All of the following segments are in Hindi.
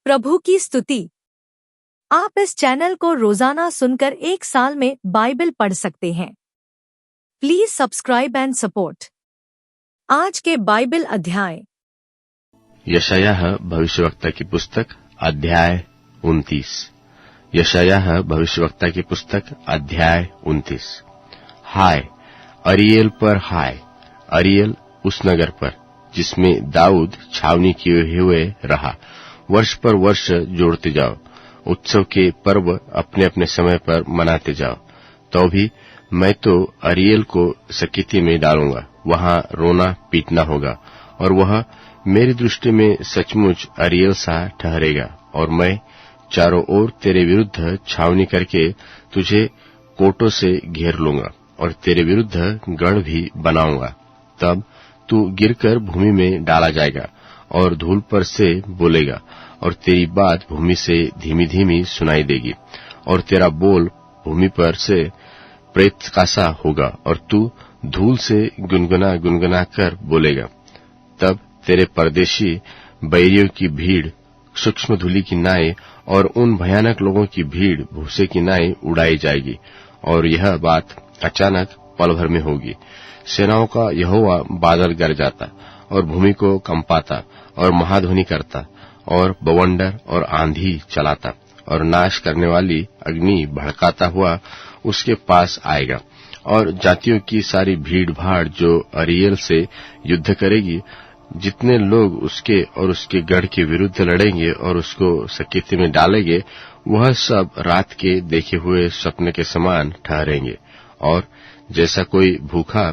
प्रभु की स्तुति। आप इस चैनल को रोजाना सुनकर 1 साल में बाइबल पढ़ सकते हैं। Please subscribe and support. आज के बाइबल अध्याय। यशायाह भविष्यवक्ता की पुस्तक अध्याय 29। यशायाह भविष्यवक्ता की पुस्तक अध्याय 29। हाय अरियल पर, हाय अरियल उस नगर पर जिसमें दाऊद छावनी किए हुए रहा। वर्ष पर वर्ष जोड़ते जाओ, उत्सव के पर्व अपने अपने समय पर मनाते जाओ। तो भी मैं तो अरियल को सकीती में डालूंगा, वहां रोना पीटना होगा, और वह मेरी दृष्टि में सचमुच अरियल सा ठहरेगा। और मैं चारों ओर तेरे विरुद्ध छावनी करके तुझे कोटों से घेर लूंगा और तेरे विरुद्ध गढ़ भी बनाऊंगा। तब तू गिरकर भूमि में डाला जाएगा और धूल पर से बोलेगा, और तेरी बात भूमि से धीमी धीमी सुनाई देगी, और तेरा बोल भूमि पर से प्रेत का सा होगा, और तू धूल से गुनगुना गुनगुना कर बोलेगा। तब तेरे परदेशी बैरियों की भीड़ सूक्ष्म धूलि की नाई और उन भयानक लोगों की भीड़ भूसे की नाई उड़ाई जाएगी। और यह बात अचानक पल भर में होगी। सेनाओं का यहोवा बादल गरजाता और भूमि को कंपाता और महाध्वनि करता और बवंडर और आंधी चलाता और नाश करने वाली अग्नि भड़काता हुआ उसके पास आएगा। और जातियों की सारी भीड़ भाड़ जो अरियल से युद्ध करेगी, जितने लोग उसके और उसके गढ़ के विरुद्ध लड़ेंगे और उसको सकीती में डालेंगे, वह सब रात के देखे हुए स्वप्न के समान ठहरेंगे। और जैसा कोई भूखा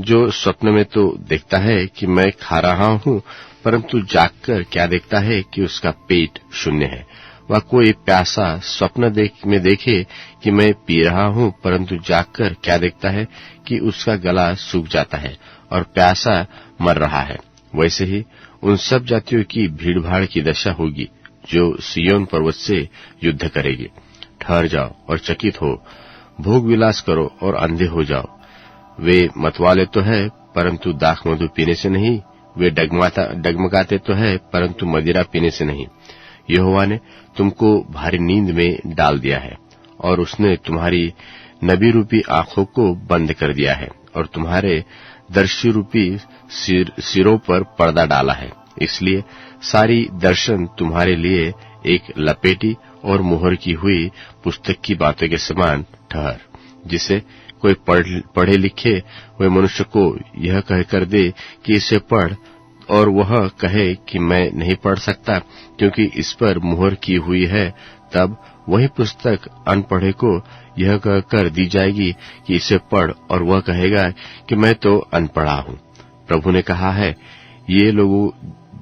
जो स्वप्न में तो देखता है कि मैं खा रहा हूं, परंतु जागकर क्या देखता है कि उसका पेट शून्य है। वह कोई प्यासा स्वप्न में देखे कि मैं पी रहा हूं, परंतु जागकर क्या देखता है कि उसका गला सूख जाता है और प्यासा मर रहा है। वैसे ही उन सब जातियों की भीड़भाड़ की दशा होगी जो सिय्योन पर्वत से युद्ध करेगी। ठहर जाओ और चकित हो, भोग विलास करो और अंधे हो जाओ। वे मतवाले तो है, परंतु दाख मधु पीने से नहीं। वे डगमगाते तो है, परंतु मदिरा पीने से नहीं। यहोवा ने तुमको भारी नींद में डाल दिया है, और उसने तुम्हारी नबी रूपी आंखों को बंद कर दिया है, और तुम्हारे दर्शी रूपी सिरों पर पर्दा डाला है। इसलिए सारी दर्शन तुम्हारे लिए एक लपेटी और मुहर की हुई पुस्तक की बातों के समान ठहर, जिसे कोई पढ़े लिखे हुए मनुष्य को यह कहकर दे कि इसे पढ़, और वह कहे कि मैं नहीं पढ़ सकता क्योंकि इस पर मुहर की हुई है। तब वही पुस्तक अनपढ़े को यह कहकर दी जाएगी कि इसे पढ़, और वह कहेगा कि मैं तो अनपढ़ा हूं। प्रभु ने कहा है, ये लोग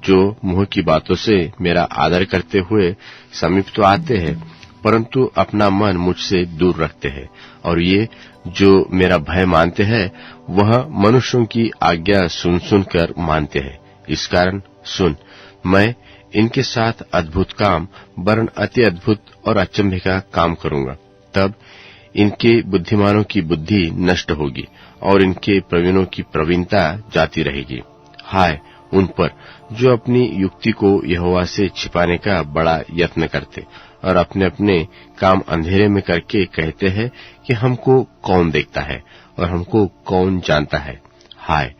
जो मुंह की बातों से मेरा आदर करते हुए समीप तो आते हैं, परंतु अपना मन मुझसे दूर रखते हैं, और ये जो मेरा भय मानते हैं, वह मनुष्यों की आज्ञा सुन सुनकर मानते हैं। इस कारण सुन, मैं इनके साथ अद्भुत काम, वरन अति अद्भुत और अचंभे का काम करूंगा। तब इनके बुद्धिमानों की बुद्धि नष्ट होगी और इनके प्रवीणों की प्रवीणता जाती रहेगी। हाय उन पर जो अपनी युक्ति को यहोवा से छिपाने का बड़ा यत्न करते और अपने अपने काम अंधेरे में करके कहते हैं कि हमको कौन देखता है और हमको कौन जानता है। हाय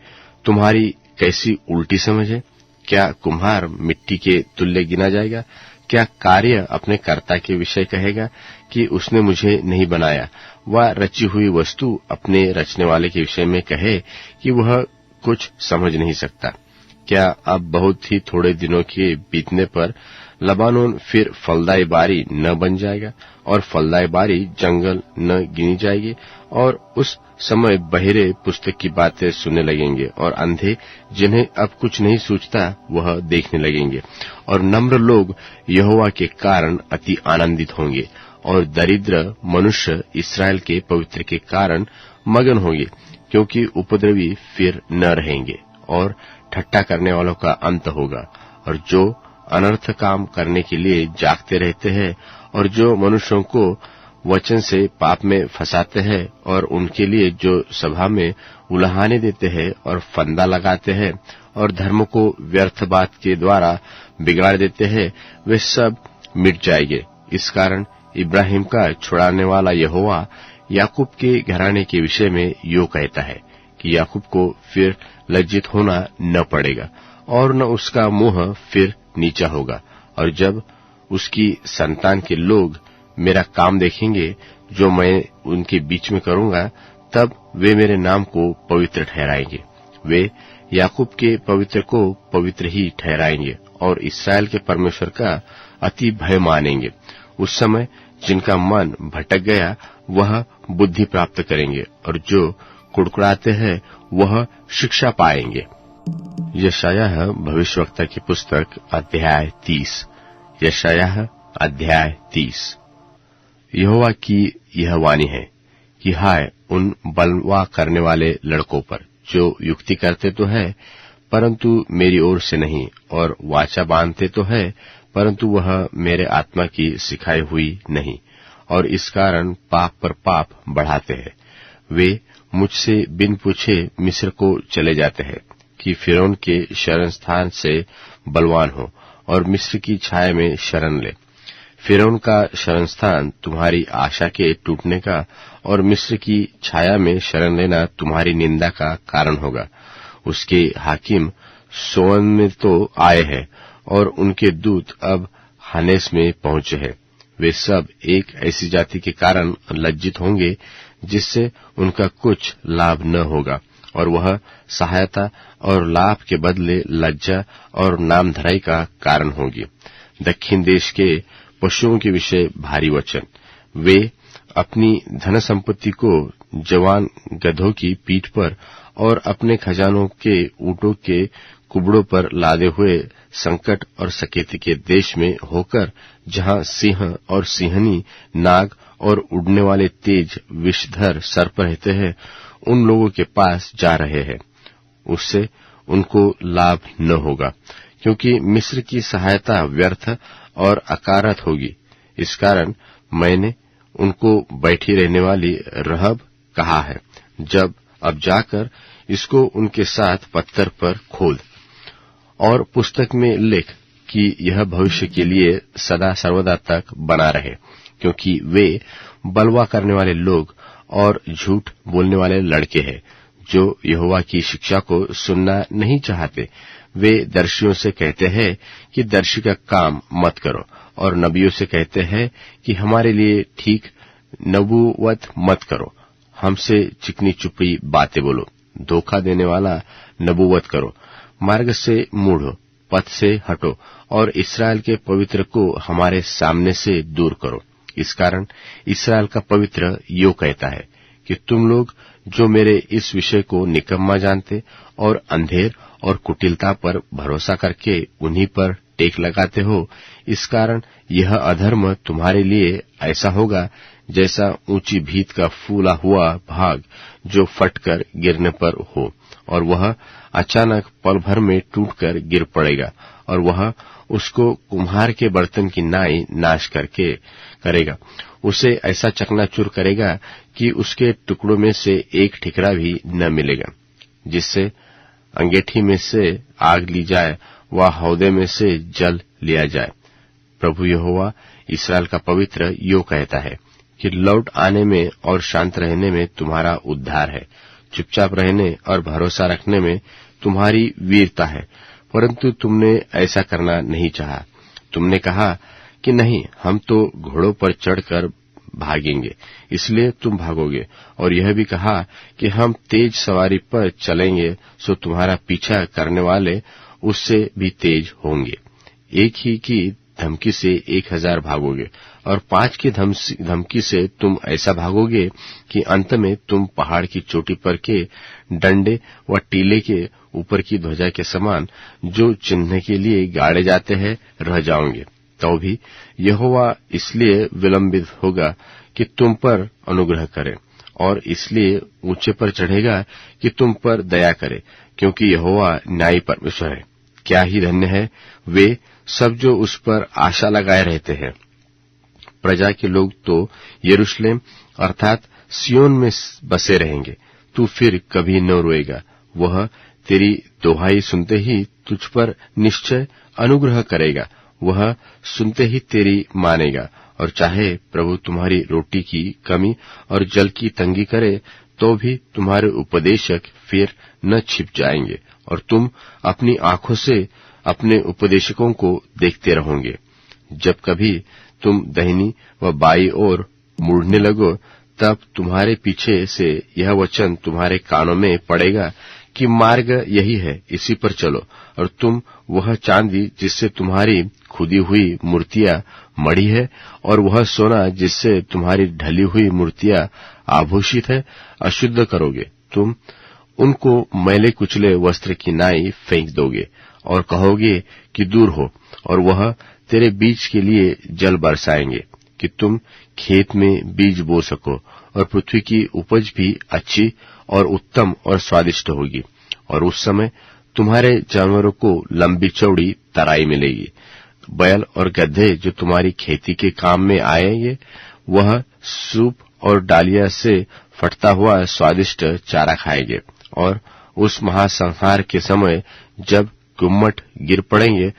तुम्हारी कैसी उल्टी समझ है। क्या कुम्हार मिट्टी के तुल्य गिना जाएगा? क्या कार्य अपने कर्ता के विषय कहेगा कि उसने मुझे नहीं बनाया? वह रची हुई वस्तु अपने रचने वाले के विषय में कहे कि वह कुछ समझ नहीं सकता? क्या अब बहुत ही थोड़े दिनों के बीतने पर लबानोन फिर फलदाई बारी न बन जाएगा और फलदाई बारी जंगल न गिनी जाएगी? और उस समय बहिरे पुस्तक की बातें सुनने लगेंगे और अंधे जिन्हें अब कुछ नहीं सूझता वह देखने लगेंगे। और नम्र लोग यहोवा के कारण अति आनंदित होंगे, और दरिद्र मनुष्य इस्राएल के पवित्र के कारण मगन होंगे, क्योंकि उपद्रवी फिर न रहेंगे और ठट्ठा करने वालों का अंत होगा। और जो अनर्थ काम करने के लिए जागते रहते हैं और जो मनुष्यों को वचन से पाप में फंसाते हैं और उनके लिए जो सभा में उल्हाने देते हैं और फंदा लगाते हैं और धर्म को व्यर्थ बात के द्वारा बिगाड़ देते हैं, वे सब मिट जाएंगे। इस कारण इब्राहिम का छुड़ाने वाला यहोवा याकूब के घराने के विषय में यो कहता है कि याकूब को फिर लज्जित होना न पड़ेगा और न उसका मुंह फिर नीचा होगा। और जब उसकी संतान के लोग मेरा काम देखेंगे जो मैं उनके बीच में करूंगा, तब वे मेरे नाम को पवित्र ठहराएंगे। वे याकूब के पवित्र को पवित्र ही ठहराएंगे और इस्राएल के परमेश्वर का अति भय मानेंगे। उस समय जिनका मन भटक गया वह बुद्धि प्राप्त करेंगे और जो कुड़कुड़ाते हैं वह शिक्षा पाएंगे। यशायाह भविष्यवक्ता की पुस्तक अध्याय 30। यशायाह अध्याय 30। यहोवा की यह वाणी है कि हाय उन बलवा करने वाले लड़कों पर जो युक्ति करते तो है परंतु मेरी ओर से नहीं, और वाचा बांधते तो है परंतु वह मेरे आत्मा की सिखाई हुई नहीं, और इस कारण पाप पर पाप बढ़ाते हैं। वे मुझसे बिन पूछे मिस्र को चले जाते हैं कि फिरौन के शरण स्थान से बलवान हो और मिस्र की छाया में शरण ले। फिरौन का शरण स्थान तुम्हारी आशा के टूटने का और मिस्र की छाया में शरण लेना तुम्हारी निंदा का कारण होगा। उसके हाकिम सोअन में तो आए हैं और उनके दूत अब हानेस में पहुंचे हैं। वे सब एक ऐसी जाति के कारण लज्जित होंगे जिससे उनका कुछ लाभ न होगा, और वह सहायता और लाभ के बदले लज्जा और नामधराई का कारण होगी। दक्षिण देश के पशुओं के विषय भारी वचन। वे अपनी धन संपत्ति को जवान गधों की पीठ पर और अपने खजानों के ऊंटों के कुबड़ों पर लादे हुए संकट और सकेती के देश में होकर, जहां सिंह और सिंहनी, नाग और उड़ने वाले तेज विषधर सर्प रहते हैं, उन लोगों के पास जा रहे हैं। उससे उनको लाभ न होगा, क्योंकि मिस्र की सहायता व्यर्थ और अकारत होगी। इस कारण मैंने उनको बैठी रहने वाली रहब कहा है। जब अब जाकर इसको उनके साथ पत्थर पर खोद और पुस्तक में लिख कि यह भविष्य के लिए सदा सर्वदा तक बना रहे, क्योंकि वे बलवा करने वाले लोग और झूठ बोलने वाले लड़के हैं जो यहोवा की शिक्षा को सुनना नहीं चाहते। वे दर्शियों से कहते हैं कि दर्शी का काम मत करो, और नबियों से कहते हैं कि हमारे लिए ठीक नबूवत मत करो। हमसे चिकनी चुपड़ी बातें बोलो, धोखा देने वाला नबूवत करो, मार्ग से मुड़ो, पथ से हटो और इस्राएल के पवित्र को हमारे सामने से दूर करो। इस कारण इस्राएल का पवित्र यो कहता है कि तुम लोग जो मेरे इस विषय को निकम्मा जानते और अंधेर और कुटिलता पर भरोसा करके उन्हीं पर टेक लगाते हो, इस कारण यह अधर्म तुम्हारे लिए ऐसा होगा जैसा ऊंची भीत का फूला हुआ भाग जो फटकर गिरने पर हो, और वह अचानक पल भर में टूटकर गिर पड़ेगा, और वह उसको कुम्हार के बर्तन की नाई नाश करके करेगा। उसे ऐसा चकनाचूर करेगा कि उसके टुकड़ों में से एक ठिकरा भी न मिलेगा। जिससे अंगेठी में से आग ली जाए व हौदे में से जल लिया जाए। प्रभु यहोवा इस्राएल का पवित्र यो कहता है कि लौट आने में और शांत रहने में तुम्हारा उद्धार है, चुपचाप रहने और भरोसा रखने में तुम्हारी वीरता है, परंतु तुमने ऐसा करना नहीं चाहा। तुमने कहा कि नहीं, हम तो घोड़ों पर चढ़कर भागेंगे, इसलिए तुम भागोगे, और यह भी कहा कि हम तेज सवारी पर चलेंगे, सो तुम्हारा पीछा करने वाले उससे भी तेज होंगे। एक ही की धमकी से 1000 भागोगे, और 5 की धमकी से तुम ऐसा भागोगे कि अंत में तुम पहाड़ की चोटी पर के डंडे व टीले के ऊपर की ध्वजा के समान जो चिन्ह के लिए गाड़े जाते हैं रह जाओगे। तो भी यहोवा इसलिए विलंबित होगा कि तुम पर अनुग्रह करे, और इसलिए ऊंचे पर चढ़ेगा कि तुम पर दया करे, क्योंकि यहोवा न्यायी परमेश्वर है। क्या ही धन्य है वे सब जो उस पर आशा लगाए रहते हैं। प्रजा के लोग तो यरूशलेम अर्थात सियोन में बसे रहेंगे। तू फिर कभी न रोएगा, वह तेरी दोहाई सुनते ही तुझ पर निश्चय अनुग्रह करेगा, वह सुनते ही तेरी मानेगा। और चाहे प्रभु तुम्हारी रोटी की कमी और जल की तंगी करे, तो भी तुम्हारे उपदेशक फिर न छिप जाएंगे, और तुम अपनी आंखों से अपने उपदेशकों को देखते रहोगे। जब कभी तुम दाहिनी व बाईं ओर मुड़ने लगो, तब तुम्हारे पीछे से यह वचन तुम्हारे कानों में पड़ेगा कि मार्ग यही है, इसी पर चलो। और तुम वह चांदी जिससे तुम्हारी खुदी हुई मूर्तियां मढ़ी है, और वह सोना जिससे तुम्हारी ढली हुई मूर्तियां आभूषित है, अशुद्ध करोगे। तुम उनको मैले कुचले वस्त्र की नाई फेंक दोगे और कहोगे कि दूर हो, और वह तेरे बीज के लिए जल बरसाएंगे कि तुम खेत में बीज बो सको, और पृथ्वी की उपज भी अच्छी और उत्तम और स्वादिष्ट होगी। और उस समय तुम्हारे जानवरों को लंबी चौड़ी तराई मिलेगी। बैल और गधे जो तुम्हारी खेती के काम में आएंगे, वह सूप और डालिया से फटता हुआ स्वादिष्ट चारा खाएंगे। और उस महासंहार के समय जब गुम्मट गिर पड़ेंगे,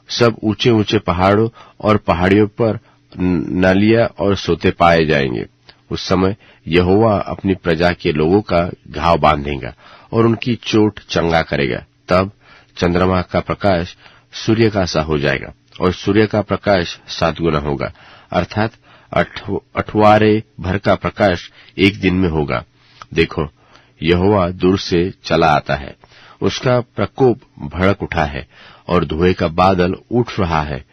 सब ऊंचे ऊंचे पहाड़ों और पहाड़ियों पर नालियां और सोते पाए जाएंगे। उस समय यहोवा अपनी प्रजा के लोगों का घाव बांधेगा और उनकी चोट चंगा करेगा। तब चंद्रमा का प्रकाश सूर्य का सा हो जाएगा, और सूर्य का प्रकाश 7 गुना होगा, अर्थात 8वारे भर का प्रकाश एक दिन में होगा। देखो, यहोवा दूर से चला आता है, उसका प्रकोप भड़क उठा है, और धुएं का बादल उठ रहा है।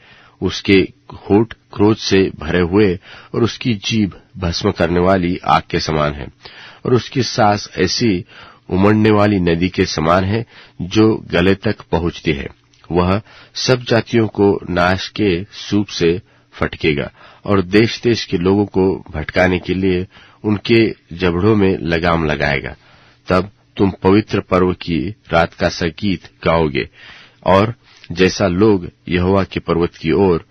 उसके होठ क्रोध से भरे हुए, और उसकी जीभ भस्म करने वाली आग के समान है, और उसकी सांस ऐसी उमड़ने वाली नदी के समान है जो गले तक पहुंचती है। वह सब जातियों को नाश के सूप से फटकेगा, और देश देश के लोगों को भटकाने के लिए उनके जबड़ों में लगाम लगाएगा। तब तुम पवित्र पर्व की रात का संगीत गाओगे, और जैसा लोग यहोवा के पर्वत की ओर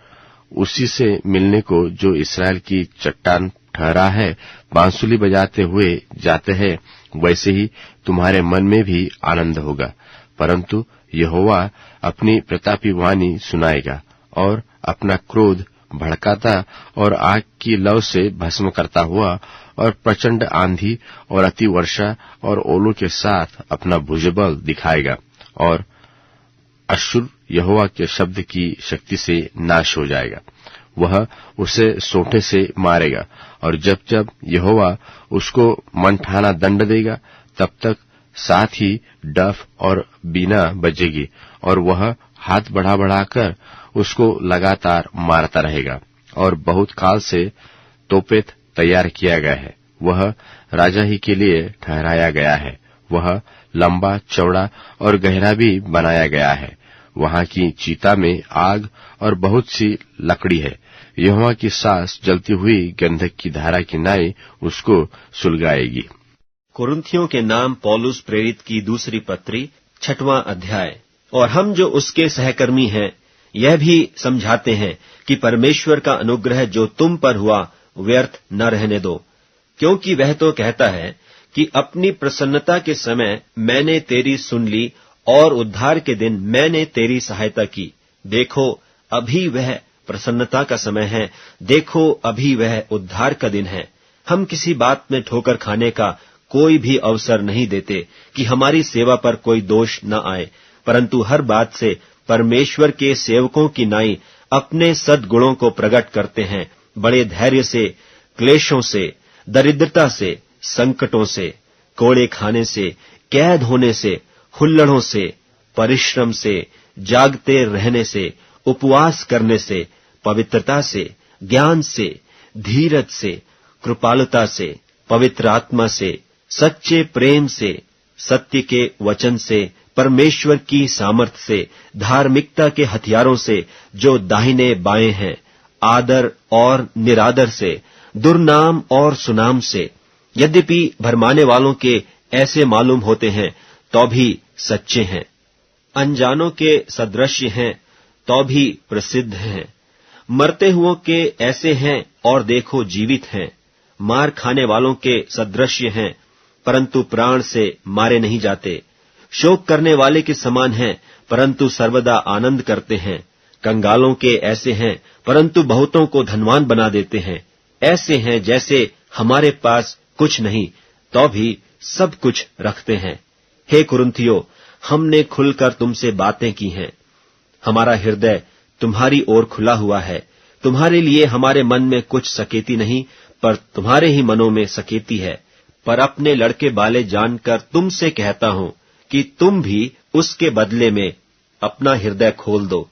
उसी से मिलने को जो इस्राएल की चट्टान ठहरा है बांसुरी बजाते हुए जाते हैं, वैसे ही तुम्हारे मन में भी आनंद होगा। परंतु यहोवा अपनी प्रतापी वाणी सुनाएगा, और अपना क्रोध भड़काता और आग की लौ से भस्म करता हुआ, और प्रचंड आंधी और अति वर्षा और ओलों के साथ अपना भुजबल दिखाएगा। और अश्शूर यहोवा के शब्द की शक्ति से नाश हो जाएगा। वह उसे सोंटे से मारेगा, और जब जब यहोवा उसको मनठाना दंड देगा, तब तक साथ ही डफ और बीना बजेगी, और वह हाथ बढ़ा बढ़ाकर उसको लगातार मारता रहेगा। और बहुत काल से तोपेत तैयार किया गया है, वह राजा ही के लिए ठहराया गया है। वह लंबा चौड़ा और गहरा भी बनाया गया है। वहां की चीता में आग और बहुत सी लकड़ी है। यहोवा की सांस जलती हुई गंधक की धारा की नाई उसको सुलगाएगी। कुरिन्थियों के नाम पौलुस प्रेरित की दूसरी पत्री 6वां अध्याय। और हम जो उसके सहकर्मी हैं, यह भी समझाते हैं कि परमेश्वर का अनुग्रह जो तुम पर हुआ व्यर्थ न रहने दो, क्योंकि वह तो कहता है कि अपनी प्रसन्नता के समय मैंने तेरी सुन ली, और उद्धार के दिन मैंने तेरी सहायता की। देखो, अभी वह प्रसन्नता का समय है, देखो अभी वह उद्धार का दिन है। हम किसी बात में ठोकर खाने का कोई भी अवसर नहीं देते कि हमारी सेवा पर कोई दोष न आए, परंतु हर बात से परमेश्वर के सेवकों की नाई अपने सद्गुणों को प्रकट करते हैं, बड़े धैर्य से, क्लेशों से, दरिद्रता से, संकटों से, कोड़े खाने से, कैद होने से, हुल्लड़ों से, परिश्रम से, जागते रहने से, उपवास करने से, पवित्रता से, ज्ञान से, धीरज से, कृपालुता से, पवित्र आत्मा से, सच्चे प्रेम से, सत्य के वचन से, परमेश्वर की सामर्थ से, धार्मिकता के हथियारों से जो दाहिने बाएं हैं, आदर और निरादर से, दुर्नाम और सुनाम से। यद्यपि भरमाने वालों के ऐसे मालूम होते हैं, तो भी सच्चे हैं, अनजानों के सदृश्य हैं, तो भी प्रसिद्ध हैं, मरते हुओं के ऐसे हैं और देखो जीवित हैं, मार खाने वालों के सदृश्य हैं, परंतु प्राण से मारे नहीं जाते, शोक करने वाले के समान हैं, परंतु सर्वदा आनंद करते हैं। कंगालों के ऐसे हैं, परंतु बहुतों को धनवान बना देते हैं। ऐसे हैं जैसे हमारे पास कुछ नहीं, तो भी सब कुछ रखते हैं। हे कुरिन्थियों, हमने खुलकर तुमसे बातें की हैं। हमारा हृदय तुम्हारी ओर खुला हुआ है। तुम्हारे लिए हमारे मन में कुछ सकेती नहीं, पर तुम्हारे ही मनों में सकेती है। पर अपने लड़के बाले जानकर तुमसे कहता हूं कि तुम भी उसके बदले में अपना हृदय खोल दो।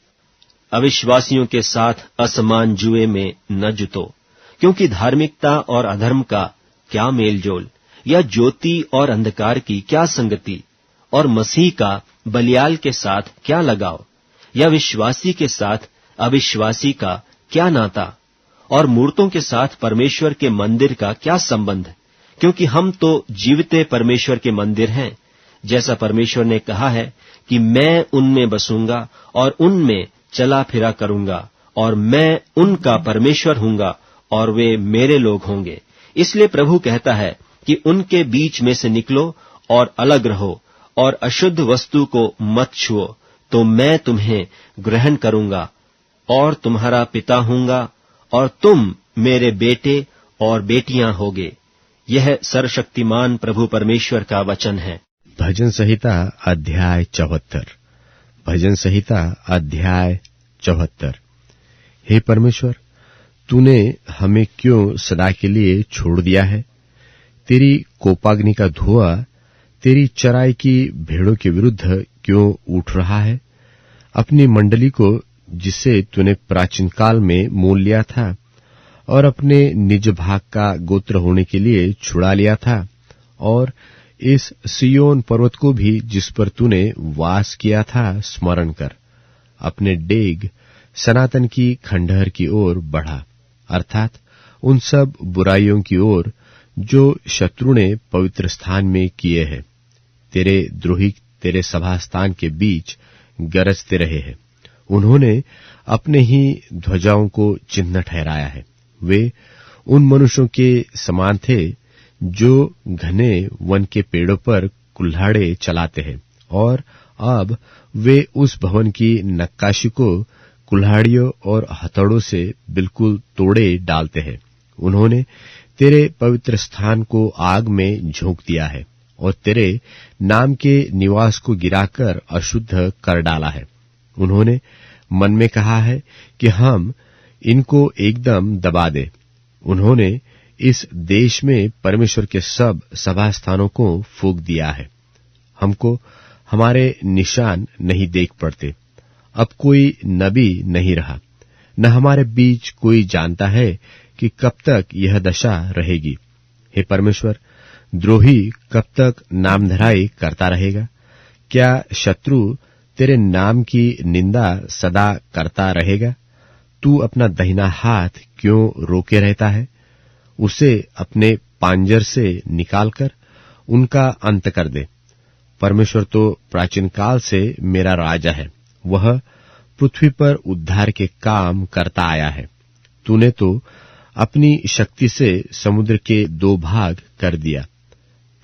अविश्वासियों के साथ असमान जुए में न जुतो, क्योंकि धार्मिकता और अधर्म का क्या मेलजोल, या ज्योति और अंधकार की क्या संगति, और मसीह का बलियाल के साथ क्या लगाव, या विश्वासी के साथ अविश्वासी का क्या नाता, और मूर्तों के साथ परमेश्वर के मंदिर का क्या संबंध, क्योंकि हम तो जीवते परमेश्वर के मंदिर हैं। जैसा परमेश्वर ने कहा है कि मैं उनमें बसूंगा और उनमें चला फिरा करूंगा, और मैं उनका परमेश्वर हूंगा और वे मेरे लोग होंगे। इसलिए प्रभु कहता है कि उनके बीच में से निकलो और अलग रहो, और अशुद्ध वस्तु को मत छुओ, तो मैं तुम्हें ग्रहण करूंगा और तुम्हारा पिता हूंगा, और तुम मेरे बेटे और बेटियां होगे। यह सर्वशक्तिमान प्रभु परमेश्वर का वचन है। भजन संहिता अध्याय 74। भजन संहिता अध्याय 74। हे परमेश्वर, तूने हमें क्यों सदा के लिए छोड़ दिया है? तेरी कोपाग्नि का धुआं तेरी चराई की भेड़ों के विरुद्ध क्यों उठ रहा है? अपनी मंडली को, जिसे तूने प्राचीन काल में मोल लिया था और अपने निज भाग का गोत्र होने के लिए छुड़ा लिया था, और इस सियोन पर्वत को भी, जिस पर तूने वास किया था, स्मरण कर। अपने डेग सनातन की खंडहर की ओर बढ़ा, अर्थात उन सब बुराइयों की ओर जो शत्रु ने पवित्र स्थान में किए हैं। तेरे द्रोही तेरे सभा स्थान के बीच गरजते रहे हैं। उन्होंने अपने ही ध्वजाओं को चिन्ह ठहराया है। वे उन मनुष्यों के समान थे जो घने वन के पेड़ों पर कुल्हाड़े चलाते हैं, और अब वे उस भवन की नक्काशी को कुल्हाड़ियों और हथौड़ों से बिल्कुल तोड़े डालते हैं। उन्होंने तेरे पवित्र स्थान को आग में झोंक दिया है और तेरे नाम के निवास को गिराकर अशुद्ध कर डाला है। उन्होंने मन में कहा है कि हम इनको एकदम दबा दें। उन्होंने इस देश में परमेश्वर के सब सभा स्थानों को फूंक दिया है। हमको हमारे निशान नहीं देख पड़ते। अब कोई नबी नहीं रहा, न हमारे बीच कोई जानता है कि कब तक यह दशा रहेगी। हे परमेश्वर, द्रोही कब तक नामधराई करता रहेगा? क्या शत्रु तेरे नाम की निंदा सदा करता रहेगा? तू अपना दाहिना हाथ क्यों रोके रहता है? उसे अपने पांजर से निकालकर उनका अंत कर दे। परमेश्वर तो प्राचीन काल से मेरा राजा है। वह पृथ्वी पर उद्धार के काम करता आया है। तूने तो अपनी शक्ति से समुद्र के 2 भाग कर दिया।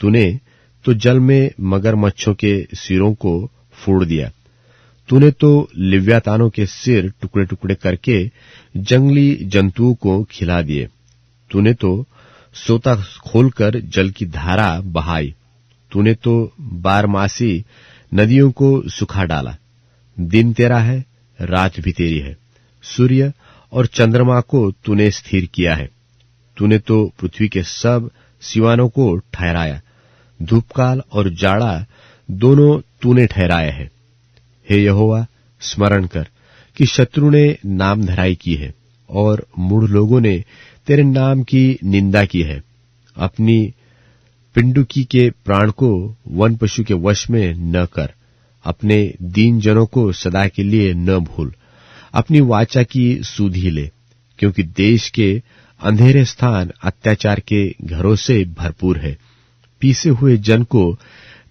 तूने तो जल में मगरमच्छों के सिरों को फोड़ दिया। तूने तो लिव्यातानों के सिर टुकड़े टुकड़े करके जंगली जंतुओं को खिला दिए। तूने तो सोता खोलकर जल की धारा बहाई। तूने तो बारमासी नदियों को सुखा डाला। दिन तेरा है, रात भी तेरी है। सूर्य और चंद्रमा को तूने स्थिर किया है। तूने तो पृथ्वी के सब सिवानों को ठहराया। धूपकाल और जाड़ा दोनों तूने ठहराया है। हे यहोवा, स्मरण कर कि शत्रु ने नाम धराई की है और मूढ़ लोगों ने तेरे नाम की निंदा की है। अपनी पिंडुकी के प्राण को वन पशु के वश में न कर। अपने दीन जनों को सदा के लिए न भूल। अपनी वाचा की सुधि ले, क्योंकि देश के अंधेरे स्थान अत्याचार के घरों से भरपूर है। पीसे हुए जन को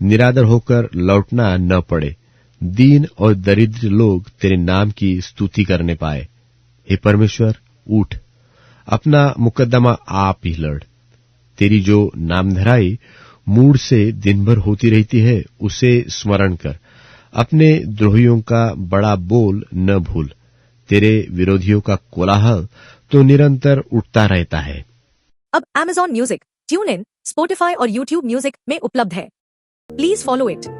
निरादर होकर लौटना न पड़े। दीन और दरिद्र लोग तेरे नाम की स्तुति करने पाए। हे परमेश्वर, उठ, अपना मुकद्दमा आप ही लड़। तेरी जो नामधराई मूड से दिन भर होती रहती है, उसे स्मरण कर। अपने द्रोहियों का बड़ा बोल न भूल। तेरे विरोधियों का कोलाहल तो निरंतर उठता रहता है। अब Amazon music, tune in, Spotify और YouTube म्यूजिक में उपलब्ध है। Please follow it.